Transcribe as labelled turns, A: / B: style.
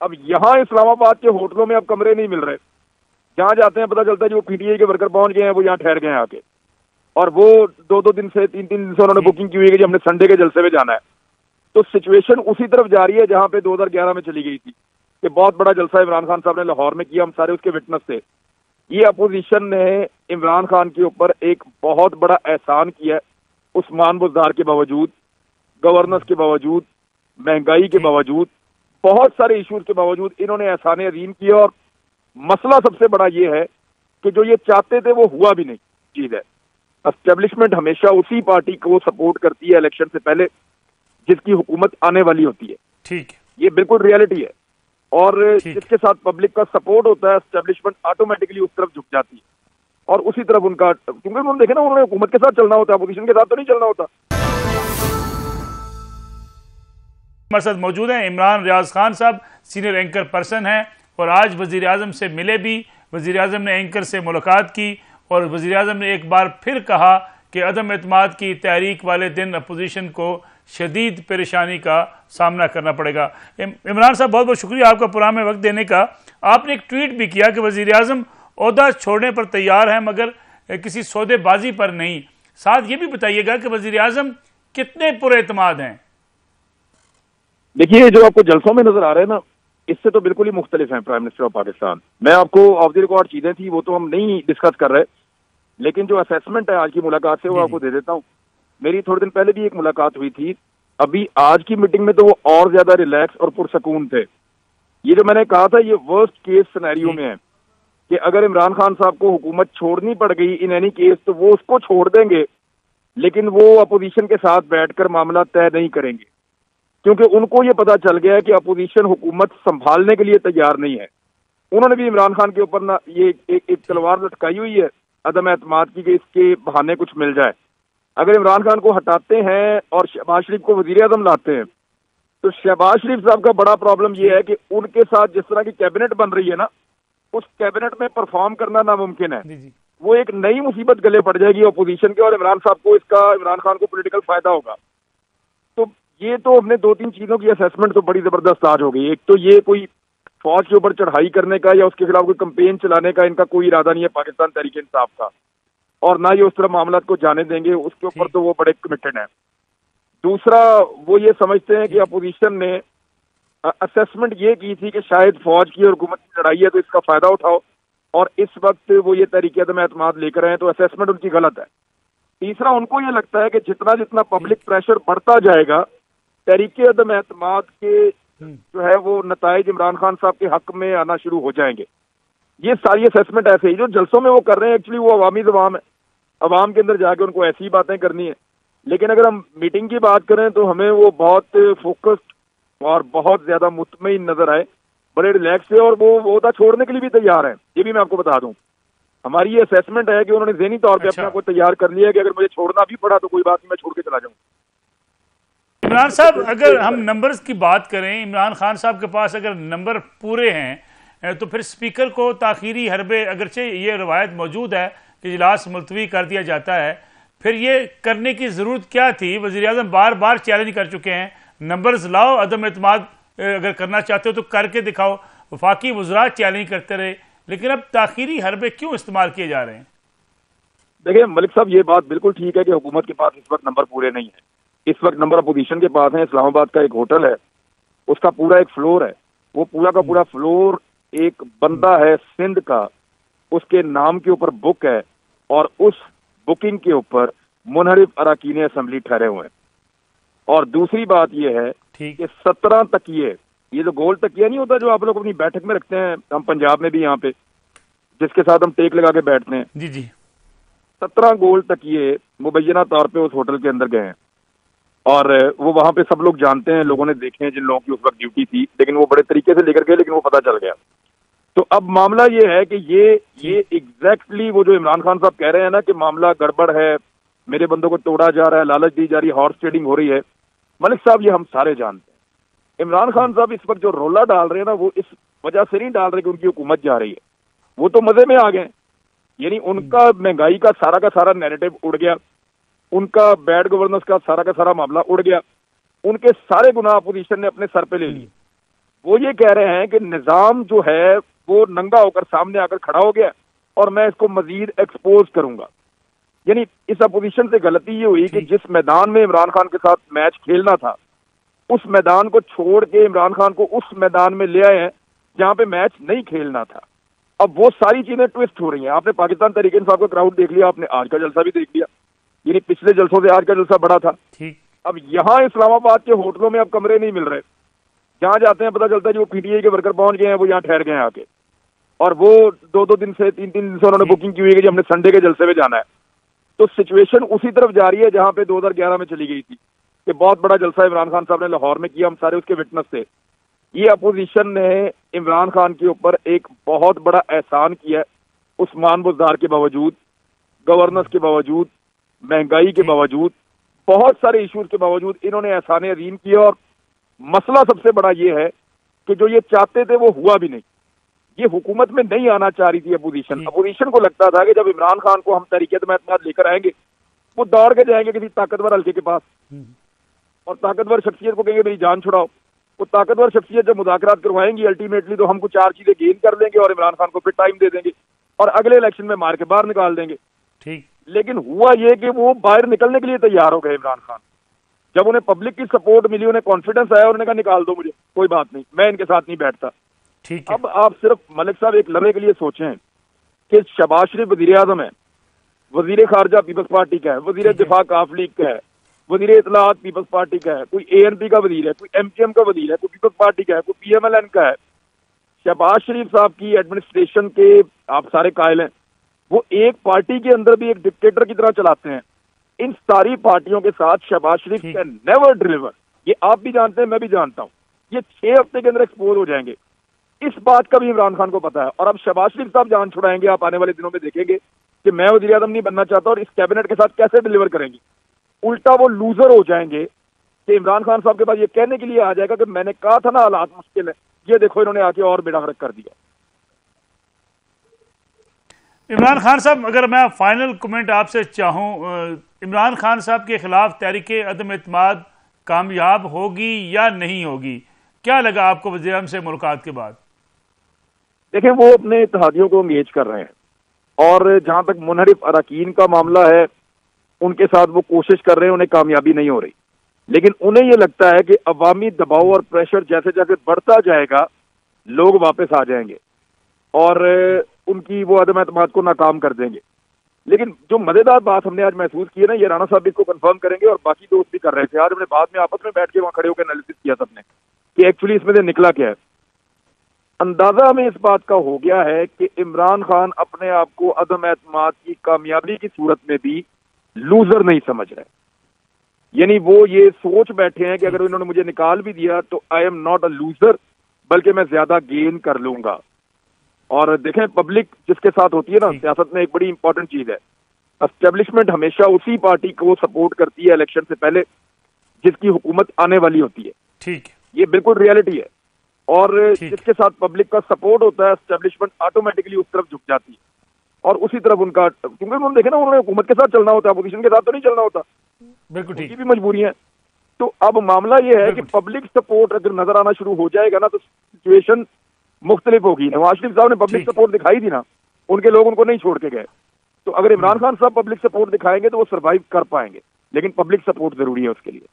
A: अब यहाँ इस्लामाबाद के होटलों में अब कमरे नहीं मिल रहे, जहाँ जाते हैं पता चलता है जो पीटीआई के वर्कर पहुंच गए हैं वो यहाँ ठहर गए हैं आके, और वो 2-2 दिन से 3-3 दिन से उन्होंने बुकिंग की हुई है कि हमने संडे के जलसे में जाना है। तो सिचुएशन उसी तरफ जा रही है जहां पे 2011 में चली गई थी कि बहुत बड़ा जलसा इमरान खान साहब ने लाहौर में किया, हम सारे उसके विटनेस थे। ये अपोजिशन ने इमरान खान के ऊपर एक बहुत बड़ा एहसान किया है, उस्मान बुज़दार के बावजूद, गवर्नेंस के बावजूद, महंगाई के बावजूद, बहुत सारे इश्यूज के बावजूद इन्होंने एहसान अजीम किया। और मसला सबसे बड़ा ये है कि जो ये चाहते थे वो हुआ भी नहीं चीज है। एस्टेब्लिशमेंट हमेशा उसी पार्टी को सपोर्ट करती है इलेक्शन से पहले जिसकी हुकूमत आने वाली होती है।
B: ठीक है,
A: ये बिल्कुल रियलिटी है। और जिसके साथ पब्लिक का सपोर्ट होता है एस्टेब्लिशमेंट ऑटोमेटिकली उस तरफ झुक जाती है और उसी तरफ उनका, क्योंकि उन्होंने देखे ना उन्होंने हुकूमत के साथ चलना होता है, अपोजिशन के साथ तो नहीं चलना होता।
B: हमारे साथ मौजूद हैं इमरान रियाज खान साहब, सीनियर एंकर पर्सन हैं और आज वजीर आजम से मिले भी। वजीर आजम ने एंकर से मुलाकात की और वजीर आजम ने एक बार फिर कहा कि अदम एतमाद की तहरीक वाले दिन अपोजिशन को शदीद परेशानी का सामना करना पड़ेगा। इमरान साहब बहुत बहुत शुक्रिया आपका पुराने में वक्त देने का। आपने एक ट्वीट भी किया कि वजीर आजम ओहदा छोड़ने पर तैयार हैं मगर किसी सौदेबाजी पर नहीं। साथ ये भी बताइएगा कि वजीर आजम कितने पुरएतमाद हैं।
A: देखिए, जो आपको जलसों में नजर आ रहे हैं ना, इससे तो बिल्कुल ही मुख्तलिफ हैं प्राइम मिनिस्टर ऑफ पाकिस्तान। मैं आपको ऑफ द रिकॉर्ड चीजें थी वो तो हम नहीं डिस्कस कर रहे, लेकिन जो असेसमेंट है आज की मुलाकात से वो आपको दे देता हूँ। मेरी थोड़े दिन पहले भी एक मुलाकात हुई थी, अभी आज की मीटिंग में तो वो और ज्यादा रिलैक्स और पुरसकून थे। ये जो मैंने कहा था ये वर्स्ट केस सिनेरियो में है कि अगर इमरान खान साहब को हुकूमत छोड़नी पड़ गई इन एनी केस तो वो उसको छोड़ देंगे, लेकिन वो अपोजिशन के साथ बैठकर मामला तय नहीं करेंगे, क्योंकि उनको ये पता चल गया है कि अपोजिशन हुकूमत संभालने के लिए तैयार नहीं है। उन्होंने भी इमरान खान के ऊपर ना ये एक तलवार लटकाई हुई है अदम एतमाद की कि इसके बहाने कुछ मिल जाए। अगर इमरान खान को हटाते हैं और शहबाज शरीफ को वजीर आजम लाते हैं तो शहबाज शरीफ साहब का बड़ा प्रॉब्लम यह है कि उनके साथ जिस तरह की कैबिनेट बन रही है ना, उस कैबिनेट में परफॉर्म करना नामुमकिन है। वो एक नई मुसीबत गले पड़ जाएगी अपोजिशन के और इमरान खान को पॉलिटिकल फायदा होगा। तो ये तो हमने 2-3 चीजों की असेसमेंट तो बड़ी जबरदस्त आज हो गई। एक तो ये कोई फौज के ऊपर चढ़ाई करने का या उसके खिलाफ कोई कैंपेन चलाने का इनका कोई इरादा नहीं है पाकिस्तान तहरीक इंसाफ का, और ना ये उस तरह मामला को जाने देंगे, उसके ऊपर तो वो बड़े कमिटेड हैं। दूसरा, वो ये समझते हैं कि अपोजिशन ने असेसमेंट ये की थी कि शायद फौज की और हुकूमत की लड़ाई है तो इसका फायदा उठाओ, और इस वक्त वो ये तहरीक अदम एतमाद लेकर आए, तो असेसमेंट उनकी गलत है। तीसरा, उनको ये लगता है कि जितना जितना पब्लिक प्रेशर बढ़ता जाएगा तहरीक अदम एतमाद के जो है वो नताइज इमरान खान साहब के हक में आना शुरू हो जाएंगे। ये सारी असेसमेंट ऐसे ही जो जलसों में वो कर रहे हैं एक्चुअली वो अवामी ज़बान है, अवाम के अंदर जाके उनको ऐसी बातें करनी है। लेकिन अगर हम मीटिंग की बात करें तो हमें वो बहुत फोकस्ड और बहुत ज्यादा मुतमईन नजर आए, बड़े रिलैक्स थे और वो ओहदा छोड़ने के लिए भी तैयार है। ये भी मैं आपको बता दूं, हमारी ये असेसमेंट है कि उन्होंने ज़हनी तौर पे अपने आप को तैयार कर लिया है कि अगर मुझे छोड़ना भी पड़ा तो कोई बात नहीं, मैं छोड़ के चला जाऊं।
B: इमरान साहब, अगर हम नंबर्स की बात करें, इमरान खान साहब के पास अगर नंबर पूरे हैं तो फिर स्पीकर को ताखीरी हरबे, अगरचे ये रवायत मौजूद है कि इजलास मुलतवी कर दिया जाता है, फिर ये करने की जरूरत क्या थी? वज़ीर आज़म बार बार चैलेंज कर चुके हैं, नंबर्स लाओ, अदम एतमाद अगर करना चाहते हो तो करके दिखाओ। वफाकी वज़रा चैलेंज करते रहे, लेकिन अब ताखीरी हरबे क्यों इस्तेमाल किए जा रहे हैं?
A: देखिए मलिक साहब, ये बात बिल्कुल ठीक है कि हुकूमत के पास इस वक्त नंबर पूरे नहीं है। इस वक्त नंबर अपोजिशन के पास है। इस्लामाबाद का एक होटल है, उसका पूरा एक फ्लोर है, वो पूरा का पूरा फ्लोर एक बंदा है सिंध का, उसके नाम के ऊपर बुक है और उस बुकिंग के ऊपर मुनहरिफ अरकान असेंबली ठहरे हुए हैं। और दूसरी बात यह है कि 17 तकिए, ये जो गोल तकिया नहीं होता जो आप लोग अपनी बैठक में रखते हैं, हम पंजाब में भी यहाँ पे जिसके साथ हम टेक लगा के बैठते हैं,
B: जी जी,
A: 17 गोल तकिए मुबैना तौर पे उस होटल के अंदर गए हैं और वो वहां पे सब लोग जानते हैं, लोगों ने देखे हैं जिन लोगों की उस वक्त ड्यूटी थी, लेकिन वो बड़े तरीके से लेकर गए, लेकिन वो पता चल गया। तो अब मामला ये है कि ये एग्जैक्टली वो जो इमरान खान साहब कह रहे हैं ना कि मामला गड़बड़ है, मेरे बंदों को तोड़ा जा रहा है, लालच दी जा रही है, हॉर्स ट्रेडिंग हो रही है। मलिक साहब, ये हम सारे जानते हैं। इमरान खान साहब इस वक्त जो रोला डाल रहे हैं ना, वो इस वजह से नहीं डाल रहे कि उनकी हुकूमत जा रही है, वो तो मजे में आ गए। यानी उनका महंगाई का सारा नैरेटिव उड़ गया, उनका बैड गवर्नेंस का सारा मामला उड़ गया, उनके सारे गुनाह अपोजिशन ने अपने सर पे ले लिए। वो ये कह रहे हैं कि निजाम जो है वो नंगा होकर सामने आकर खड़ा हो गया और मैं इसको मजीद एक्सपोज करूंगा। यानी इस अपोजिशन से गलती ये हुई कि जिस मैदान में इमरान खान के साथ मैच खेलना था, उस मैदान को छोड़ के इमरान खान को उस मैदान में ले आए हैं जहां पे मैच नहीं खेलना था। अब वो सारी चीजें ट्विस्ट हो रही हैं। आपने पाकिस्तान तहरीक इंसाफ का क्राउड देख लिया, आपने आज का जलसा भी देख लिया, यानी पिछले जलसों से आज का जलसा बड़ा था। अब यहाँ इस्लामाबाद के होटलों में अब कमरे नहीं मिल रहे, जहां जाते हैं पता चलता है जो पीटीआई के वर्कर पहुंच गए हैं वो यहाँ ठहर गए हैं आके, और वो 2-2 दिन से 3-3 दिन से उन्होंने बुकिंग की हुई है कि हमने संडे के जलसे में जाना है। तो सिचुएशन उसी तरफ जा रही है जहां पे 2011 में चली गई थी कि बहुत बड़ा जलसा इमरान खान साहब ने लाहौर में किया, हम सारे उसके विटनेस थे। ये अपोजिशन ने इमरान खान के ऊपर एक बहुत बड़ा एहसान किया है, उस्मान बुज़दार के बावजूद, गवर्नेंस के बावजूद, महंगाई के बावजूद, बहुत सारे इश्यूज के बावजूद इन्होंने एहसान अजीम किया। और मसला सबसे बड़ा ये है कि जो ये चाहते थे वो हुआ भी नहीं। ये हुकूमत में नहीं आना चाह रही थी अपोजिशन। अपोजिशन को लगता था कि जब इमरान खान को हम तहरीक-ए-एतमाद लेकर आएंगे वो दौड़ के जाएंगे किसी ताकतवर हल्के के पास और ताकतवर शख्सियत को कहेंगे मेरी जान छुड़ाओ। वो ताकतवर शख्सियत जब मुज़ाकरात करवाएंगी अल्टीमेटली तो हम कुछ 4 चीजें गेन कर लेंगे और इमरान खान को फिर टाइम दे देंगे और अगले इलेक्शन में मार के बाहर निकाल देंगे।
B: ठीक।
A: लेकिन हुआ ये कि वो बाहर निकलने के लिए तैयार हो गए इमरान खान। जब उन्हें पब्लिक की सपोर्ट मिली, उन्हें कॉन्फिडेंस आया, उन्होंने कहा निकाल दो मुझे, कोई बात नहीं, मैं इनके साथ नहीं बैठता।
B: ठीक है।
A: अब आप सिर्फ मलिक साहब एक लम्हे के लिए सोचें कि शहबाज शरीफ वजीर आजम है, वजीर खारजा पीपल्स पार्टी का है, वजीर दिफा काफ लीग का है, वजीर इतलात पीपल्स पार्टी का है, कोई एएनपी का वजीर है, कोई एमकेएम का वजीर है, कोई पीपल्स पार्टी का है, कोई पीएमएलएन का है। शहबाज शरीफ साहब की एडमिनिस्ट्रेशन के आप सारे कायल हैं, वो एक पार्टी के अंदर भी एक डिक्टेटर की तरह चलाते हैं। इन सारी पार्टियों के साथ शहबाज शरीफ कैन नेवर डिलीवर, ये आप भी जानते हैं, मैं भी जानता हूं। ये 6 हफ्ते के अंदर एक्सपोज हो जाएंगे, इस बात का भी इमरान खान को पता है। और अब शहबाज शरीफ साहब जान छुड़ाएंगे, आप आने वाले दिनों में देखेंगे कि मैं वजीर आजम नहीं बनना चाहता और इस कैबिनेट के साथ कैसे डिलीवर करेंगे। उल्टा वो लूजर हो जाएंगे कि इमरान खान साहब के पास ये कहने के लिए आ जाएगा कि मैंने कहा था ना हालात मुश्किल है, ये देखो इन्होंने आके और बेड़ा गर्क कर दिया।
B: इमरान खान साहब, अगर मैं फाइनल कमेंट आपसे चाहूं, इमरान खान साहब के खिलाफ तहरीक-ए-अदम-ए-इत्तेमाद कामयाब होगी या नहीं होगी? क्या लगा आपको वज़ीर आज़म से मुलाकात के बाद?
A: देखें, वो अपने इत्तेहादियों को एंगेज कर रहे हैं और जहां तक मुनहरिफ अरकान का मामला है उनके साथ वो कोशिश कर रहे हैं, उन्हें कामयाबी नहीं हो रही। लेकिन उन्हें ये लगता है कि अवामी दबाव और प्रेशर जैसे जैसे बढ़ता जाएगा लोग वापस आ जाएंगे और उनकी वो अदम एतमाद को नाकाम कर देंगे। लेकिन जो मजेदार बात हमने आज महसूस की है ना, ये राणा साहब इसको कंफर्म करेंगे और बाकी दोस्त भी कर रहे थे। आज हमने बाद में आपस में बैठ के वहां खड़े होकर एनालिसिस किया सबने कि एक्चुअली इसमें से निकला क्या है। अंदाजा हमें इस बात का हो गया है कि इमरान खान अपने आप को अदम एतमाद की कामयाबी की सूरत में भी लूजर नहीं समझ रहे। यानी वो ये सोच बैठे हैं कि अगर इन्होंने मुझे निकाल भी दिया तो I am not a loser, बल्कि मैं ज्यादा गेन कर लूंगा। और देखें, पब्लिक जिसके साथ होती है ना सियासत में, एक बड़ी इंपॉर्टेंट चीज है, एस्टेब्लिशमेंट हमेशा उसी पार्टी को सपोर्ट करती है इलेक्शन से पहले जिसकी हुकूमत आने वाली होती है।
B: ठीक,
A: ये बिल्कुल रियलिटी है। और जिसके साथ पब्लिक का सपोर्ट होता है एस्टेब्लिशमेंट ऑटोमेटिकली उस तरफ झुक जाती है और उसी तरफ उनका, क्योंकि उन्होंने देखे ना, उन्होंने हुकूमत के साथ चलना होता है, अपोजिशन के साथ तो नहीं चलना होता।
B: बिल्कुल ठीक,
A: उनकी भी मजबूरी है। तो अब मामला यह है कि पब्लिक सपोर्ट अगर नजर आना शुरू हो जाएगा ना तो सिचुएशन मुख्तलिफ होगी। नवाज शरीफ साहब ने पब्लिक सपोर्ट दिखाई थी ना, उनके लोग उनको नहीं छोड़ के गए। तो अगर इमरान खान साहब पब्लिक सपोर्ट दिखाएंगे तो वो सर्वाइव कर पाएंगे, लेकिन पब्लिक सपोर्ट जरूरी है उसके लिए।